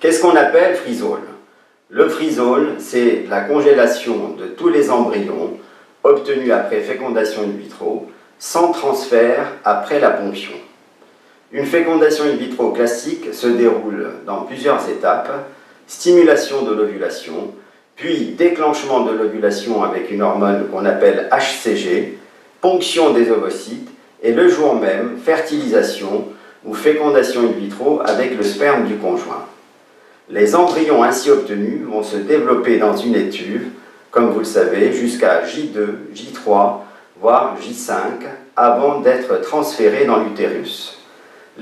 Qu'est-ce qu'on appelle freeze-all? Le freeze-all, c'est la congélation de tous les embryons obtenus après fécondation in vitro, sans transfert après la ponction. Une fécondation in vitro classique se déroule dans plusieurs étapes: stimulation de l'ovulation, puis déclenchement de l'ovulation avec une hormone qu'on appelle HCG, ponction des ovocytes, et le jour même, fertilisation ou fécondation in vitro avec le sperme du conjoint. Les embryons ainsi obtenus vont se développer dans une étuve, comme vous le savez, jusqu'à J2, J3, voire J5, avant d'être transférés dans l'utérus.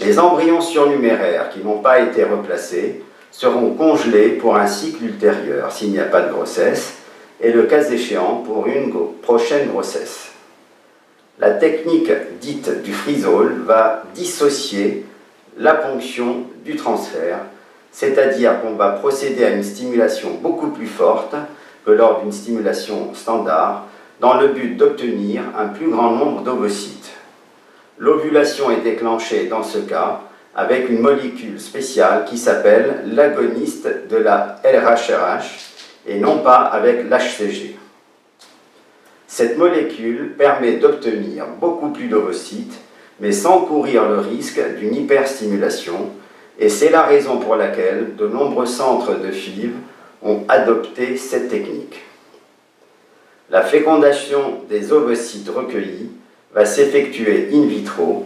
Les embryons surnuméraires qui n'ont pas été replacés seront congelés pour un cycle ultérieur s'il n'y a pas de grossesse, et le cas échéant pour une prochaine grossesse. La technique dite du freeze-all va dissocier la ponction du transfert, c'est-à-dire qu'on va procéder à une stimulation beaucoup plus forte que lors d'une stimulation standard, dans le but d'obtenir un plus grand nombre d'ovocytes. L'ovulation est déclenchée dans ce cas avec une molécule spéciale qui s'appelle l'agoniste de la LRHRH et non pas avec l'HCG. Cette molécule permet d'obtenir beaucoup plus d'ovocytes, mais sans courir le risque d'une hyperstimulation, et c'est la raison pour laquelle de nombreux centres de FIV ont adopté cette technique. La fécondation des ovocytes recueillis va s'effectuer in vitro,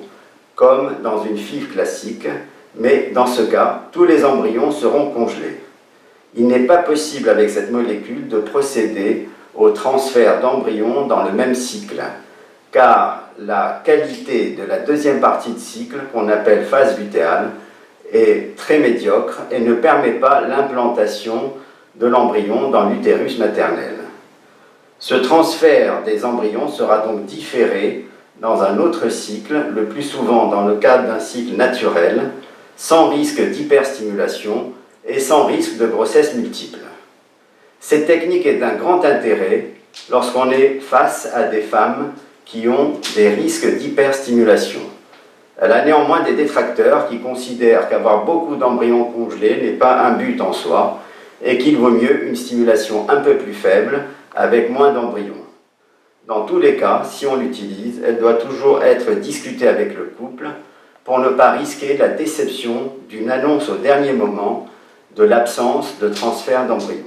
comme dans une FIV classique, mais dans ce cas, tous les embryons seront congelés. Il n'est pas possible avec cette molécule de procéder au transfert d'embryons dans le même cycle, car la qualité de la deuxième partie de cycle, qu'on appelle phase lutéale, est très médiocre et ne permet pas l'implantation de l'embryon dans l'utérus maternel. Ce transfert des embryons sera donc différé dans un autre cycle, le plus souvent dans le cadre d'un cycle naturel, sans risque d'hyperstimulation et sans risque de grossesse multiple. Cette technique est d'un grand intérêt lorsqu'on est face à des femmes qui ont des risques d'hyperstimulation. Elle a néanmoins des détracteurs qui considèrent qu'avoir beaucoup d'embryons congelés n'est pas un but en soi et qu'il vaut mieux une stimulation un peu plus faible avec moins d'embryons. Dans tous les cas, si on l'utilise, elle doit toujours être discutée avec le couple pour ne pas risquer la déception d'une annonce au dernier moment de l'absence de transfert d'embryons.